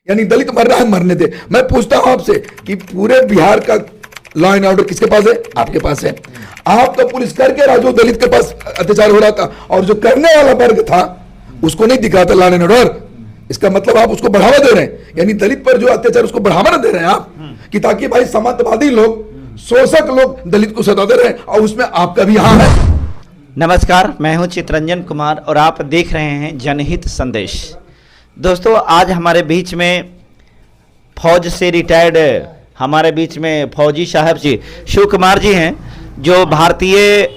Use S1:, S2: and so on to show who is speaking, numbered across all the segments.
S1: यानी दलित मर रहा है, मरने दे। मैं पूछता हूं आपसे कि पूरे बिहार का लॉ एंड ऑर्डर किसके पास है? आपके पास है। आप तो पुलिस करके रहा, जो दलित के पास अत्याचार हो रहा था, और जो करने वाला वर्ग था उसको नहीं दिखा था लॉ एंड ऑर्डर। इसका मतलब आप उसको बढ़ावा दे रहे हैं, यानी दलित पर जो अत्याचार उसको बढ़ावा ना दे रहे हैं आप, कि ताकि भाई समाजवादी लोग, शोषक लोग दलित को सता दे रहे हैं, और उसमें आपका भी यहाँ है।
S2: नमस्कार, मैं हूं चितरंजन कुमार और आप देख रहे हैं जनहित संदेश। दोस्तों, आज हमारे बीच में फौज से रिटायर्ड हमारे बीच में फौजी साहब जी शिव कुमार जी हैं, जो भारतीय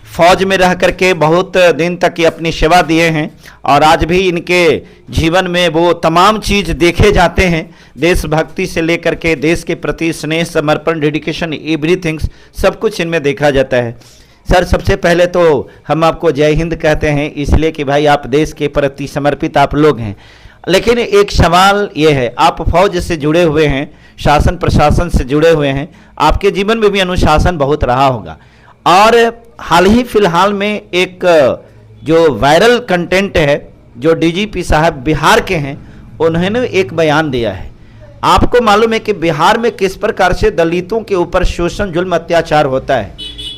S2: फौज में रह करके बहुत दिन तक ये अपनी सेवा दिए हैं, और आज भी इनके जीवन में वो तमाम चीज़ देखे जाते हैं, देशभक्ति से लेकर के देश के प्रति स्नेह, समर्पण, डेडिकेशन, एवरीथिंग, सब कुछ इनमें देखा जाता है। सर, सबसे पहले तो हम आपको जय हिंद कहते हैं, इसलिए कि भाई आप देश के प्रति समर्पित आप लोग हैं। लेकिन एक सवाल ये है, आप फौज से जुड़े हुए हैं, शासन प्रशासन से जुड़े हुए हैं, आपके जीवन में भी अनुशासन बहुत रहा होगा, और हाल ही फिलहाल में एक जो वायरल कंटेंट है, जो डीजीपी साहब बिहार के हैं, उन्होंने एक बयान दिया है। आपको मालूम है कि बिहार में किस प्रकार से दलितों के ऊपर शोषण, जुल्म, अत्याचार होता है।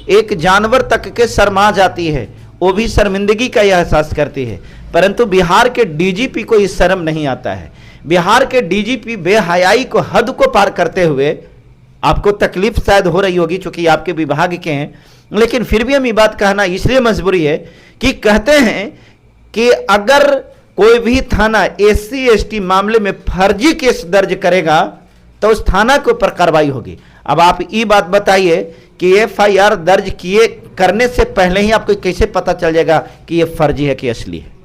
S2: एक जानवर तक के शर्मा जाती है, वो भी शर्मिंदगी का एहसास करती है, परंतु बिहार के डीजीपी को इस शर्म नहीं आता है। बिहार के डीजीपी बेहयाई को, हद को पार करते हुए, आपको तकलीफ शायद हो रही होगी चूंकि आपके विभाग के हैं, लेकिन फिर भी हम ये बात कहना इसलिए मजबूरी है कि कहते हैं कि अगर कोई भी थाना SC ST मामले में फर्जी केस दर्ज करेगा तो उस थाना के ऊपर कार्रवाई होगी। अब आप ये बात बताइए कि FIR दर्ज किए करने से पहले ही आपको कैसे पता चल जाएगा कि ये फर्जी है कि असली है?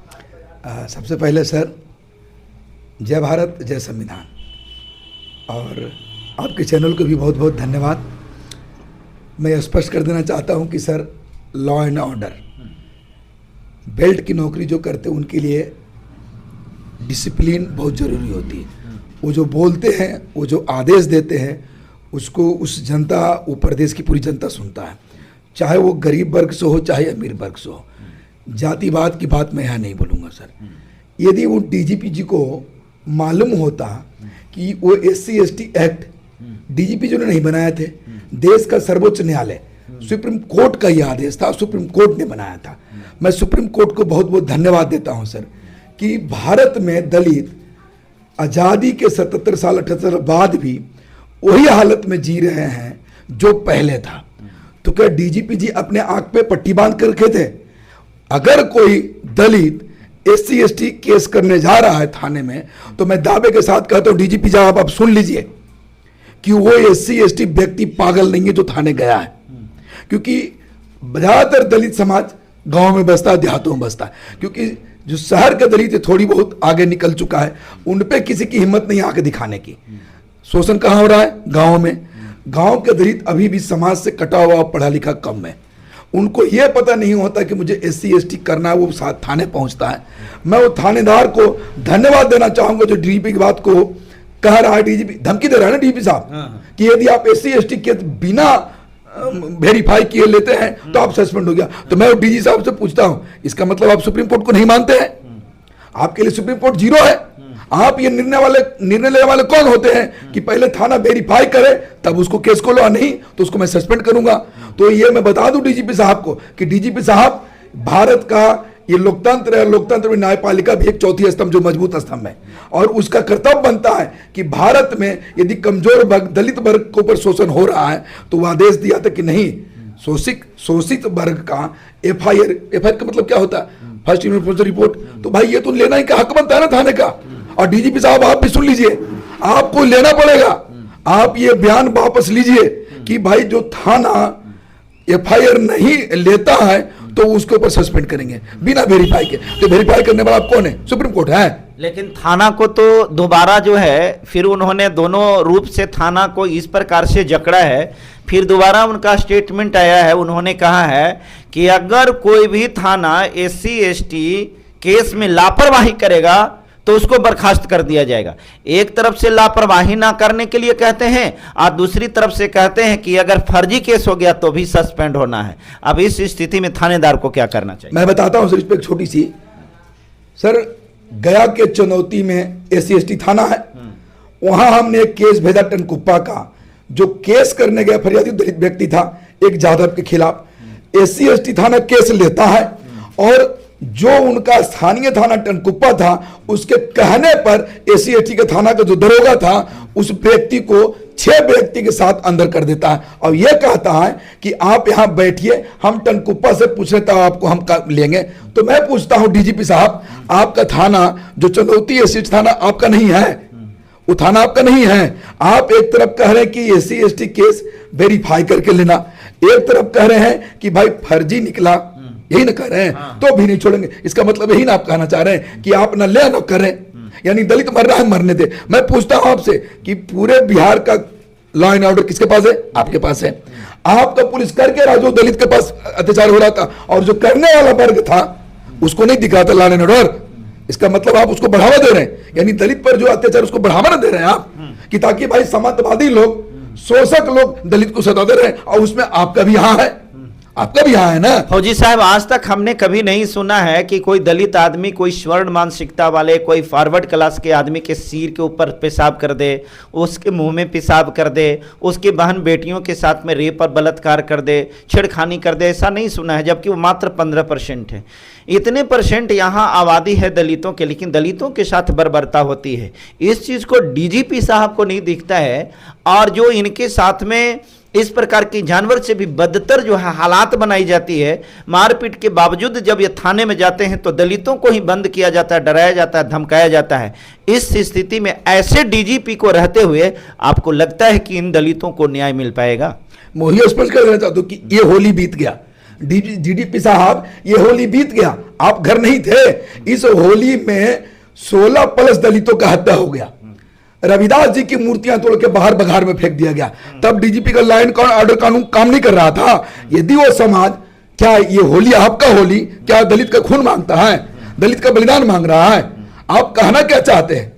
S1: सबसे पहले सर, जय भारत, जय संविधान, और आपके चैनल को भी बहुत बहुत धन्यवाद। मैं स्पष्ट कर देना चाहता हूं कि sir, law and order, belt की नौकरी जो करते हैं उनके लिए डिसिप्लिन बहुत ज़रूरी होती है। वो जो बोलते हैं, वो जो आदेश देते हैं, उसको उस जनता, वो प्रदेश की पूरी जनता सुनता है, चाहे वो गरीब वर्ग से हो, चाहे अमीर वर्ग से हो। जातिवाद की बात मैं यहाँ नहीं बोलूँगा सर। यदि वो डीजीपी जी को मालूम होता कि वो SC ST एक्ट डीजीपी जी ने नहीं बनाए थे, देश का सर्वोच्च न्यायालय सुप्रीम कोर्ट का यह आदेश था, सुप्रीम कोर्ट ने बनाया था। मैं सुप्रीम कोर्ट को बहुत बहुत धन्यवाद देता हूं सर, कि भारत में दलित आज़ादी के 77 साल 78 साल बाद भी वही हालत में जी रहे हैं जो पहले था। तो क्या डीजीपी जी अपने आंख पे पट्टी बांध कर रखे थे? अगर कोई दलित SC ST केस करने जा रहा है थाने में, तो मैं दावे के साथ कहता हूं डीजीपी साहब आप सुन लीजिए कि वो SC ST व्यक्ति पागल नहीं है जो थाने गया है, क्योंकि ज्यादातर दलित समाज गांव में बसता है, देहातों में बसता है, क्योंकि जो शहर का दलित थोड़ी बहुत आगे निकल चुका है, उन पे किसी की हिम्मत नहीं आके दिखाने की। शोषण कहाँ हो रहा है? गाँव में। गाँव के दलित अभी भी समाज से कटा हुआ, पढ़ा लिखा कम है। उनको यह पता नहीं होता कि मुझे SC ST करना है, वो साथ थाने पहुंचता है। मैं वो थानेदार को धन्यवाद देना चाहूंगा जो डीजीपी की बात को कह रहा है। डीजीपी धमकी दे रहा है ना डीजीपी साहब, कि यदि आप SC ST के बिना वेरीफाई किए लेते हैं तो आप सस्पेंड हो गया। तो मैं डीजी साहब से पूछता हूं, इसका मतलब आप सुप्रीम कोर्ट को नहीं मानते हैं? आपके लिए सुप्रीम कोर्ट जीरो है। आप ये निर्णय लेने वाले कौन होते हैं कि पहले थाना वेरीफाई करे तब उसको केस को लो, नहीं तो उसको मैं सस्पेंड करूंगा? तो ये मैं बता दूं डीजीपी साहब को कि डीजीपी साहब, भारत का ये लोकतंत्र है, लोकतंत्र में न्यायपालिका भी एक चौथी स्तंभ, जो मजबूत स्तंभ है, और उसका कर्तव्य बनता है कि भारत में यदि कमजोर वर्ग, दलित वर्ग के ऊपर शोषण हो रहा है, तो वह आदेश दिया था कि नहीं, शोषित वर्ग का FIR का मतलब क्या होता है? First information report. तो भाई ये तो लेना ही का हक बनता है ना थाने का। और डीजीपी साहब आप भी सुन लीजिए, आपको लेना पड़ेगा, आप ये बयान वापस लीजिए कि भाई जो थाना FIR नहीं लेता है तो उसके ऊपर सस्पेंड करेंगे बिना वेरीफाई के। तो वेरीफाई करने वाला कौन है? सुप्रीम कोर्ट है।
S2: लेकिन थाना को तो दोबारा जो है, फिर उन्होंने दोनों रूप से थाना को इस प्रकार से जकड़ा है, फिर दोबारा उनका स्टेटमेंट आया है, उन्होंने कहा है कि अगर कोई भी थाना SC ST केस में लापरवाही करेगा तो उसको बर्खास्त कर दिया जाएगा। एक तरफ से लापरवाही ना करने के लिए कहते हैं, और दूसरी तरफ से कहते हैं कि अगर फर्जी केस हो गया तो भी सस्पेंड होना है। अब इस स्थिति में थानेदार को क्या करना चाहिए?
S1: मैं बताता हूं सर, इस पर एक छोटी सी। सर, गया के चुनौती में SC ST थाना है, वहां हमने एक केस भेजा टनकुप्पा का, जो केस करने गया फरियादी दलित व्यक्ति था एक जाधव के खिलाफ। एससी एसटी थाना केस लेता है और जो उनका स्थानीय थाना टनकुप्पा था उसके कहने पर एससी एसटी के थाना का जो दरोगा था उस व्यक्ति को 6 व्यक्ति के साथ अंदर कर देता है और यह कहता है कि आप यहां बैठिए, हम टनकुप्पा से पूछ लेता हूं आपको हम लेंगे। तो मैं पूछता हूं डीजीपी साहब, आपका थाना जो चंदौती एससी थाना आपका नहीं है, वो थाना आपका नहीं है। आप एक तरफ कह रहे हैं कि एससी एसटी केस वेरीफाई करके लेना, एक तरफ कह रहे हैं कि भाई फर्जी निकला, यही ना कह रहे हैं। तो भी नहीं छोड़ेंगे, इसका मतलब यही ना आप कहना चाह रहे हैं कि आप ना ले ना करें, यानी दलित मर रहा है मरने दे। मैं पूछता हूं आपसे कि पूरे बिहार का लॉ एंड ऑर्डर किसके पास है? आपके पास है। आपका पुलिस करके रहा जो दलित के पास अत्याचार हो रहा था, और जो करने वाला वर्ग था उसको नहीं दिख रहा था लॉ एंड ऑर्डर। इसका मतलब आप उसको बढ़ावा दे रहे हैं, यानी दलित पर जो अत्याचार उसको बढ़ावा ना दे रहे हैं आप, कि ताकि भाई सामंतवादी लोग, शोषक लोग दलित को सता दे रहे हैं, और उसमें आपका भी यहाँ है, आपका भी यहाँ है ना।
S2: फौजी साहब, आज तक हमने कभी नहीं सुना है कि कोई दलित आदमी, कोई स्वर्ण मानसिकता वाले, कोई फॉरवर्ड क्लास के आदमी के सिर के ऊपर पेशाब कर दे, उसके मुंह में पेशाब कर दे, उसके बहन बेटियों के साथ में रेप और बलात्कार कर दे, छेड़खानी कर दे, ऐसा नहीं सुना है। जबकि वो मात्र 15% है। इतने परसेंट यहाँ आबादी है दलितों के, लेकिन दलितों के साथ बर्बरता होती है। इस चीज़ को डीजीपी साहब को नहीं दिखता है, और जो इनके साथ में इस प्रकार की जानवर से भी बदतर जो है हालात बनाई जाती है, मारपीट के बावजूद जब ये थाने में जाते हैं तो दलितों को ही बंद किया जाता है, डराया जाता है, धमकाया जाता है। इस स्थिति में ऐसे डीजीपी को रहते हुए आपको लगता है कि इन दलितों को न्याय मिल पाएगा?
S1: मैं स्पष्ट कर देना चाहता हूं कि ये होली बीत गया, डीजीपी साहब, ये होली बीत गया, आप घर नहीं थे। इस होली में 16 प्लस दलितों का हत्या हो गया, रविदास जी की मूर्तियां तोड़ के बाहर बघार में फेंक दिया गया। तब डीजीपी का लॉ एंड ऑर्डर कानून काम नहीं कर रहा था। यदि वो समाज, क्या ये होली आपका होली क्या दलित का खून मांगता है, दलित का बलिदान मांग रहा है? आप कहना क्या चाहते हैं?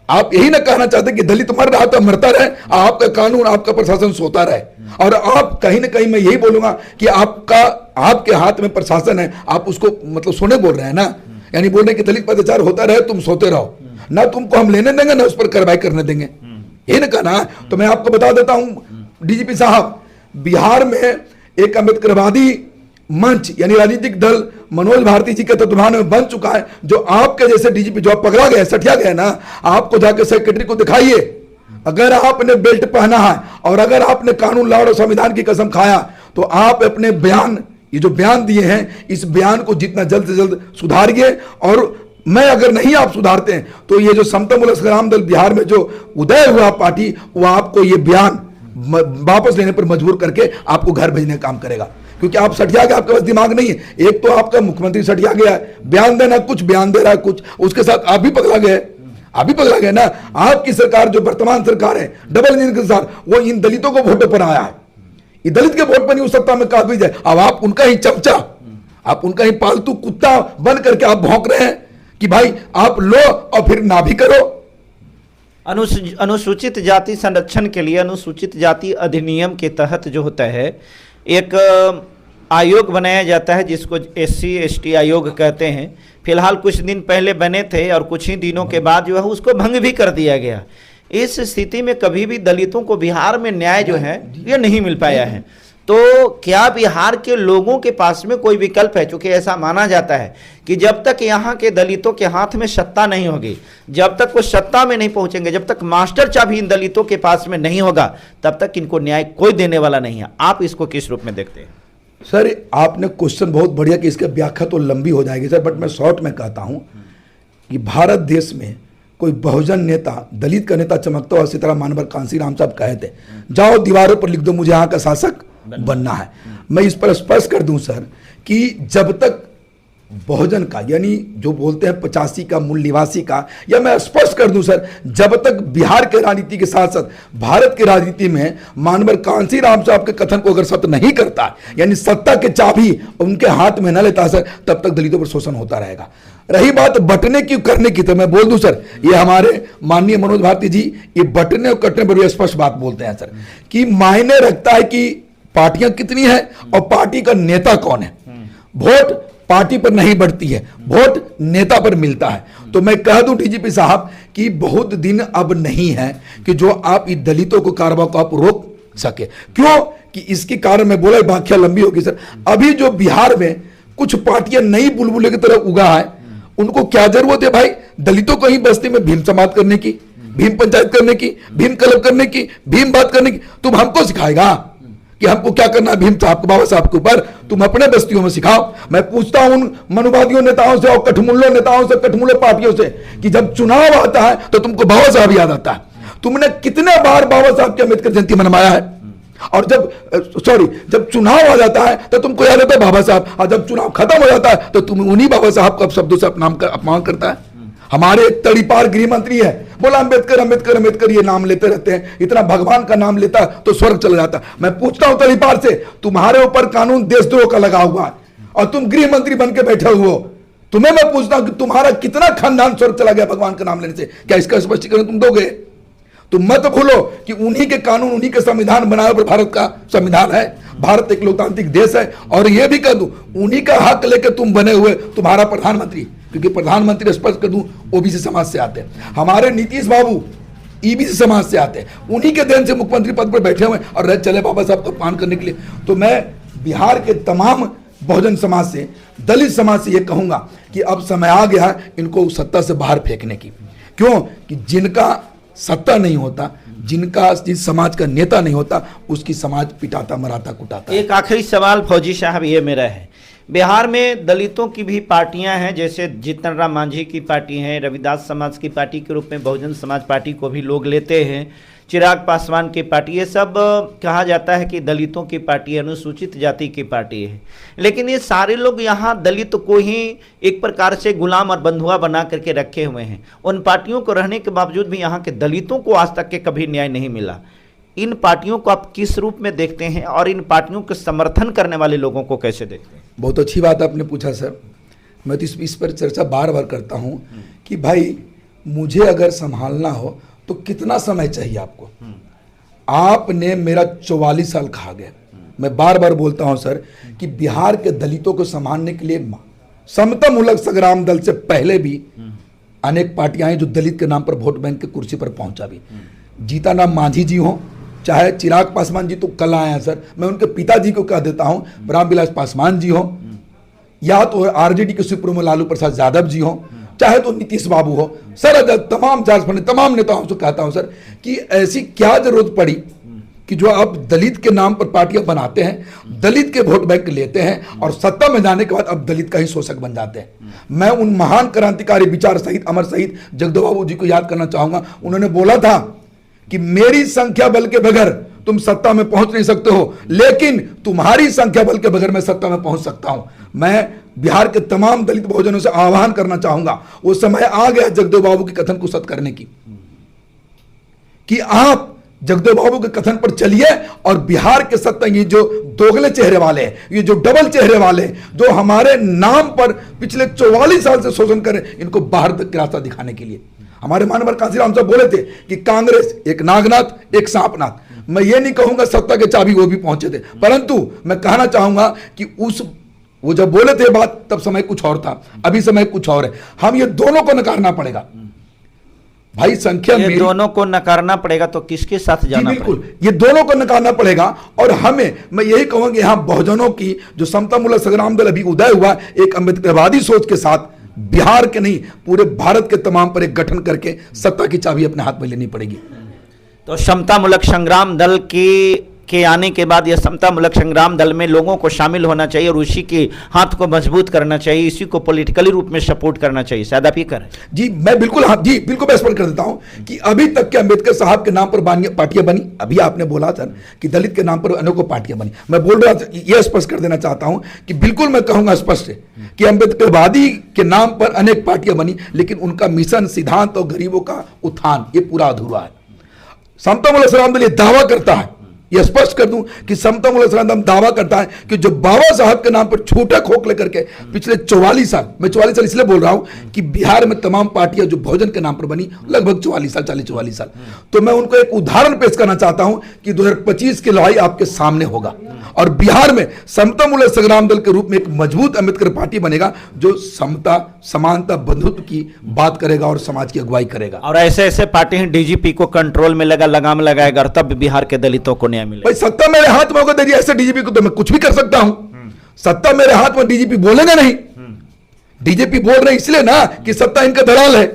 S1: आप यही ना कहना चाहते कि दलित मर रहा था मरता रहे, आपका कानून, आपका प्रशासन सोता रहे। और आप कहीं ना कहीं, मैं यही बोलूंगा कि आपके हाथ में प्रशासन है, आप उसको मतलब सोने बोल रहे हैं ना, यानी बोल रहे हैं कि दलित पर अत्याचार होता रहे, तुम सोते रहो, ना तुमको हम लेने देंगे ना उस पर कार्रवाई करने देंगे, यही ना कहना। तो मैं आपको बता देता हूं डीजीपी साहब, बिहार में एक अम्बेडकरवादी मंच यानी राजनीतिक दल मनोज भारती जी के तत्वाधान में बन चुका है, जो आपके जैसे डीजीपी जो पकड़ा गया, सठिया गया ना, आपको जाकर सेक्रेटरी को दिखाइए। अगर आपने बेल्ट पहना है और अगर आपने कानून, लॉ और संविधान की कसम खाया, तो आप अपने बयान, ये जो बयान दिए हैं, इस बयान को जितना जल्द से जल्द सुधारिए। और मैं अगर नहीं आप सुधारते हैं तो ये जो समता मूलक संग्राम दल बिहार में जो उदय हुआ पार्टी, वो आपको ये बयान वापस लेने पर मजबूर करके आपको घर भेजने का काम करेगा, क्योंकि आप सठिया गए, आपके पास दिमाग नहीं है। एक तो आपका मुख्यमंत्री सठिया गया है, बयान देना कुछ, बयान दे रहा है कुछ, उसके साथ आप भी पगला गए, आप भी पगला गए ना। आपकी सरकार जो वर्तमान सरकार है डबल इंजन के साथ, वो इन दलितों को वोटों पर आया है, ये दलित के वोट पर नहीं उस सत्ता में काबिज है। अब आप उनका ही चमचा, आप उनका ही पालतू कुत्ता बन करके आप भौंक रहे हैं कि भाई आप लो और फिर ना भी करो।
S2: अनुसूचित जाति संरक्षण के लिए अनुसूचित जाति अधिनियम के तहत जो होता है, एक आयोग बनाया जाता है जिसको SC ST आयोग कहते हैं। फिलहाल कुछ दिन पहले बने थे और कुछ ही दिनों के बाद जो है उसको भंग भी कर दिया गया। इस स्थिति में कभी भी दलितों को बिहार में न्याय जो है ये नहीं मिल पाया है। तो क्या बिहार के लोगों के पास में कोई विकल्प है? क्योंकि ऐसा माना जाता है कि जब तक यहाँ के दलितों के हाथ में सत्ता नहीं होगी, जब तक वो सत्ता में नहीं पहुंचेंगे, जब तक मास्टर चाबी इन दलितों के पास में नहीं होगा, तब तक इनको न्याय कोई देने वाला नहीं है। आप इसको किस रूप में देखते हैं?
S1: सर, आपने क्वेश्चन बहुत बढ़िया कि इसकी व्याख्या तो लंबी हो जाएगी सर, बट मैं शॉर्ट में कहता हूं कि भारत देश में कोई बहुजन नेता, दलित का नेता चमकता हुआ सितारा मानवर कांसीराम साहब कहे थे, जाओ दीवारों पर लिख दो मुझे यहाँ का शासक बनना है। मैं इस पर स्पष्ट कर दूं सर कि जब तक बहुजन का, यानी जो बोलते हैं 85 का मूल निवासी का, या मैं स्पष्ट कर दूं सर, जब तक बिहार के राजनीति के साथ साथ भारत की राजनीति में मानवर कांसीराम साहब के कथन को अगर सत्य नहीं करता, यानी सत्ता के चाबी उनके हाथ में न लेता सर, तब तक दलितों पर शोषण होता रहेगा। रही बात बटने की करने की, तो मैं बोल दूं सर, ये हमारे माननीय मनोज भारती जी ये बटने और कटने पर स्पष्ट बात बोलते हैं सर, कि मायने रखता है कि पार्टियां कितनी है और पार्टी का नेता कौन है। वोट पार्टी पर नहीं बढ़ती है, वोट नेता पर मिलता है। तो मैं कह दूं डीजीपी साहब कि बहुत दिन अब नहीं है कि जो आप इस दलितों को कार्रवाई को आप रोक सके। क्यों कि इसके कारण मैं बोला, व्याख्या लंबी होगी सर। अभी जो बिहार में कुछ पार्टियां नई बुलबुले की तरह उगा है, उनको क्या जरूरत है भाई दलितों को ही बस्ती में भीम समाप्त करने की, भीम पंचायत करने की, भीम क्लब करने की, भीम बात करने की? तुम हमको सिखाएगा कि हमको क्या करना है भीम साहब को, बाबा साहब के ऊपर? तुम अपने बस्तियों में सिखाओ। मैं पूछता हूं उन मनुवादियों नेताओं से और कठमुल्लो नेताओं से, कठमुल्लो पार्टियों से, कि जब चुनाव आता है तो तुमको बाबा साहब याद आता है? तुमने कितने बार बाबा साहब की अम्बेडकर जयंती मनवाया है? और जब चुनाव आ जाता है तो तुमको याद आता है बाबा साहब, और जब चुनाव खत्म हो जाता है तो तुम उन्हीं बाबा साहब का शब्दों से अपमान करता है। हमारे एक तड़ीपार गृह मंत्री है, बोला अंबेडकर अंबेडकर अंबेडकर, ये नाम लेते रहते हैं, इतना भगवान का नाम लेता तो स्वर्ग चला जाता। मैं पूछता हूं तड़ीपार से, तुम्हारे ऊपर कानून देशद्रोह का लगा हुआ है और तुम गृह मंत्री बन के बैठे हुए हो, तुम्हें मैं पूछता हूं कि तुम्हारा कितना खानदान स्वर्ग चला गया भगवान का नाम लेने से? क्या इसका स्पष्टीकरण तुम दोगे? तुम मत भूलो कि उन्हीं के कानून, उन्हीं के संविधान बनाए पर भारत का संविधान है। भारत एक लोकतांत्रिक देश है। और यह भी कह दूं, उन्हीं का हक लेकर तुम बने हुए तुम्हारा प्रधानमंत्री, क्योंकि प्रधानमंत्री स्पष्ट कर दूं ओबीसी समाज से आते हैं। हमारे नीतीश बाबू ईबीसी समाज से आते हैं, उन्हीं के देन से मुख्यमंत्री पद पर बैठे हुए और रह चले बाबा साहब का अपमान करने के लिए। तो मैं बिहार के तमाम बहुजन समाज से, दलित समाज से यह कहूंगा कि अब समय आ गया है इनको सत्ता से बाहर फेंकने की। क्यों कि जिनका सत्ता नहीं होता, जिस समाज का नेता नहीं होता, उसकी समाज पिटाता, मराता, कुटाता।
S2: एक आखिरी सवाल फौजी साहब ये मेरा है, बिहार में दलितों की भी पार्टियां हैं, जैसे जीतन राम मांझी की पार्टी है, रविदास समाज की पार्टी के रूप में बहुजन समाज पार्टी को भी लोग लेते हैं, चिराग पासवान की पार्टी, ये सब कहा जाता है कि दलितों की पार्टी, अनुसूचित जाति की पार्टी है। लेकिन ये सारे लोग यहाँ दलित को ही एक प्रकार से गुलाम और बंधुआ बना करके रखे हुए हैं। उन पार्टियों को रहने के बावजूद भी यहाँ के दलितों को आज तक के कभी न्याय नहीं मिला। इन पार्टियों को आप किस रूप में देखते हैं और इन पार्टियों के समर्थन करने वाले लोगों को कैसे देखते हैं?
S1: बहुत अच्छी बात आपने पूछा सर। मैं तो इस पर चर्चा बार बार करता हूँ कि भाई मुझे अगर संभालना हो तो कितना समय चाहिए आपको? आपने मेरा 44 साल खा गए। मैं बार बार बोलता हूं सर कि बिहार के दलितों को संभालने के लिए समता मूलक संग्राम दल से पहले भी अनेक पार्टियां हैं जो दलित के नाम पर वोट बैंक की कुर्सी पर पहुंचा भी। जीतन राम मांझी जी हो, चाहे चिराग पासवान जी तो कल आए हैं सर, मैं उनके पिताजी को कह देता हूं, रामविलास पासवान जी हो, या तो आरजेडी के सुप्रीमो लालू प्रसाद यादव जी हो, चाहे तो नीतीश बाबू हो, सर तमाम झारखंड तमाम नेताओं से कहता हूं सर कि ऐसी क्या जरूरत पड़ी कि जो आप दलित के नाम पर पार्टियां बनाते हैं, दलित के वोट बैंक लेते हैं और सत्ता में जाने के बाद अब दलित का ही शोषक बन जाते हैं। मैं उन महान क्रांतिकारी विचार सहित, अमर सहित जगदेव बाबू जी को याद करना चाहूंगा। उन्होंने बोला था कि मेरी संख्या बल के बगैर तुम सत्ता में पहुंच नहीं सकते हो, लेकिन तुम्हारी संख्या बल के बगैर मैं सत्ता में पहुंच सकता हूं। मैं बिहार के तमाम दलित बहुजनों से आह्वान करना चाहूंगा, वो समय आ गया जगदेव बाबू के कथन को सत्य करने की, कि आप जगदेव बाबू के कथन पर चलिए और बिहार के सत्ता, ये जो दोगले चेहरे वाले, ये जो डबल चेहरे वाले, जो हमारे नाम पर पिछले 44 साल से शोषण करें, इनको बाहर तक रास्ता दिखाने के लिए। हमारे मानवर कांसीराम साहब बोले थे कि कांग्रेस एक नागनाथ एक सांपनाथ। मैं ये नहीं कहूंगा सत्ता के चाबी वो भी पहुंचे थे, परंतु मैं कहना चाहूंगा कि वो जब बोले थे बात तब समय कुछ और था, अभी समय कुछ और है। हम ये दोनों को नकारना पड़ेगा भाई। संख्या
S2: ये दोनों को नकारना पड़ेगा तो किसके साथ जाना पड़ेगा?
S1: बिल्कुल, ये दोनों को नकारना पड़ेगा। और हमें, मैं यही कहूंगा यहाँ बहुजनों की जो समता मूलक संग्राम दल अभी उदय हुआ, एक अम्बेडकरवादी सोच के साथ बिहार के नहीं पूरे भारत के तमाम पर एक गठन करके सत्ता की चाबी अपने हाथ में लेनी पड़ेगी।
S2: तो समता मूलक संग्राम दल के आने के बाद यह समता मूलक संग्राम दल में लोगों को शामिल होना चाहिए और उसी के हाथ को मजबूत करना चाहिए, इसी को पॉलिटिकली रूप में सपोर्ट करना चाहिए। शायद आप ये करें? जी मैं बिल्कुल, हाँ जी बिल्कुल, मैं स्पष्ट कर देता हूं कि अभी तक के अंबेडकर साहब के नाम पर पार्टियां बनी। अभी आपने बोला सर कि दलित के नाम पर अनेकों पार्टियां बनी। मैं बोल रहा था, यह स्पष्ट कर देना चाहता हूं कि बिल्कुल मैं कहूंगा स्पष्ट कि अंबेडकरवादी के नाम पर अनेक पार्टियां बनी, लेकिन उनका मिशन, सिद्धांत और गरीबों का उत्थान ये पूरा अधूरा है। समता मूलक संग्राम दल ये दावा करता है,
S1: ये स्पष्ट कर दूं कि समता मूलक संग्राम दावा करता है कि जो बाबा साहब के नाम पर छोटा खोख लेकर के पिछले 44 साल, मैं 44 साल इसलिए बोल रहा हूं कि बिहार में तमाम पार्टियां जो बहुजन के नाम पर बनी लगभग 44 साल, 40-44 साल, तो मैं उनको एक उदाहरण पेश करना चाहता हूं कि 2025 की लड़ाई आपके सामने होगा और बिहार में समता मूलक संग्राम दल के रूप में एक मजबूत अम्बेडकर पार्टी बनेगा जो समता, समानता, बंधुत्व की बात करेगा और समाज की अगुवाई करेगा।
S2: और ऐसे ऐसे पार्टी हैं, डीजीपी को कंट्रोल में लगा, लगाम लगाएगा और तब बिहार के दलितों को न्याय मिलेगा।
S1: भाई सत्ता मेरे हाथ में होगा दीदी, ऐसे डीजीपी को तो मैं कुछ भी कर सकता हूं। सत्ता मेरे हाथ में, डीजीपी बोलेगा नहीं। डीजीपी बोल रहे इसलिए ना कि सत्ता इनका दलाल है,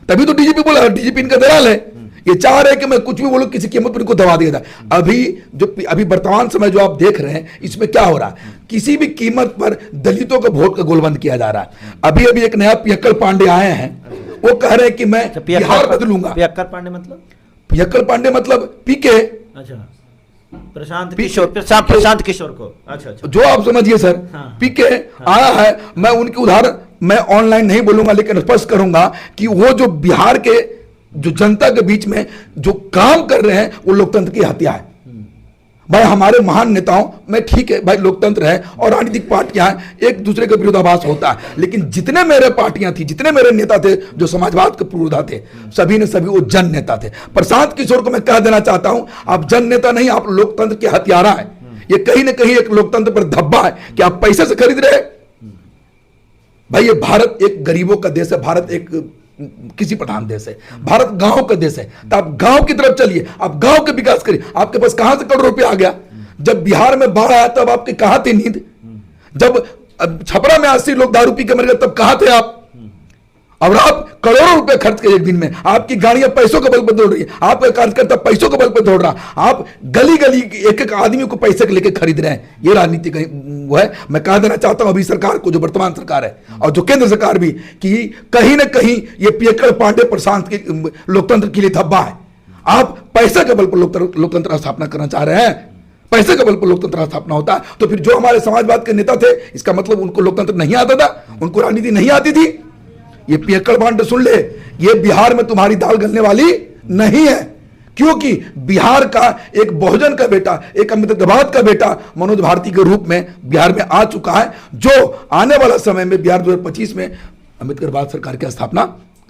S1: तभी तो डीजीपी बोला डीजीपी इनका दलाल है। ये चाह रहे हैं कि मैं कुछ भी बोलूं, किसी कीमत पर इनको दबा दिया जाए। अभी वर्तमान समय जो आप देख रहे हैं इसमें क्या हो रहा है, किसी भी कीमत पर दलितों का वोट का गोलबंद किया जा रहा है। अभी एक नया पियक्कड़ पांडे आए हैं, वो कह रहे हैं कि मैं बिहार बदलूंगा।
S2: पियक्कड़ पांडे मतलब?
S1: पियक्कड़ पांडे मतलब पीके,
S2: अच्छा, प्रशांत किशोर को, अच्छा,
S1: जो आप समझिए सर।
S2: हाँ।
S1: पीके आया है, मैं उनकी उदाहरण मैं ऑनलाइन नहीं बोलूंगा लेकिन स्पष्ट करूंगा कि वो जो बिहार के जो जनता के बीच में जो काम कर रहे हैं वो लोकतंत्र की हत्या है। भाई हमारे महान नेताओं में ठीक है भाई, लोकतंत्र है और राजनीतिक पार्टियां हैं, एक दूसरे के विरोधाभास होता है, लेकिन जितने मेरे पार्टियां थी, जितने मेरे नेता थे जो समाजवाद के पुरोधा थे, सभी ने सभी वो जन नेता थे। प्रशांत किशोर को मैं कह देना चाहता हूं, आप जन नेता नहीं, आप लोकतंत्र के हत्यारा है। ये कहीं ना कहीं एक लोकतंत्र पर धब्बा है कि आप पैसे से खरीद रहे। भाई ये भारत एक गरीबों का देश है, भारत एक किसी प्रधान देश है, भारत गांव का देश है। तो आप गांव की तरफ चलिए, आप गांव के विकास करिए। आपके पास कहां से करोड़ रुपया आ गया? जब बिहार में बाढ़ आया तब आपके कहां थे नींद? जब छपरा में 80 लोग दारू पी के मर गए तब कहां थे आप? और आप करोड़ों रुपए खर्च कर एक दिन में, आपकी गाड़ियां पैसों के बल पर दौड़ रही है, आपका कार्यकर्ता पैसों के बल पर दौड़ रहा, आप गली गली एक एक आदमी को पैसे के लेके खरीद रहे हैं। ये राजनीति का वो है। मैं कह देना चाहता हूं अभी सरकार को, जो वर्तमान सरकार है और जो केंद्र सरकार भी, कि कहीं ना कहीं ये पियक्कड़ पांडे प्रशांत के लोकतंत्र के लिए धब्बा है। आप पैसे के बल पर लोकतंत्र स्थापना करना चाह रहे हैं। पैसे के बल पर लोकतंत्र स्थापना होता है तो फिर जो हमारे समाजवाद के नेता थे, इसका मतलब उनको लोकतंत्र नहीं आता था, उनको राजनीति नहीं आती थी। ये पियक्कड़ पांडे सुन ले, ये बिहार में तुम्हारी दाल गलने वाली नहीं है, क्योंकि बिहार का एक बहुजन का बेटा, एक अम्बेडकरवाद का बेटा मनोज भारती के रूप में बिहार में आ चुका है, जो आने वाला समय में बिहार 2025 में अम्बेडकरवाद सरकार की स्थापना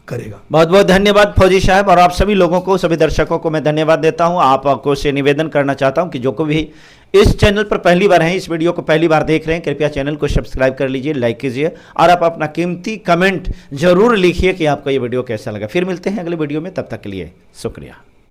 S1: करेगा।
S2: बहुत बहुत धन्यवाद फौजी साहब, और आप सभी लोगों को, सभी दर्शकों को मैं धन्यवाद देता हूं। आपको से निवेदन करना चाहता हूं कि जो कोई भी इस चैनल पर पहली बार हैं, इस वीडियो को पहली बार देख रहे हैं, कृपया चैनल को सब्सक्राइब कर लीजिए, लाइक कीजिए और आप अपना कीमती कमेंट जरूर लिखिए कि आपको ये वीडियो कैसा लगा। फिर मिलते हैं अगले वीडियो में, तब तक के लिए शुक्रिया।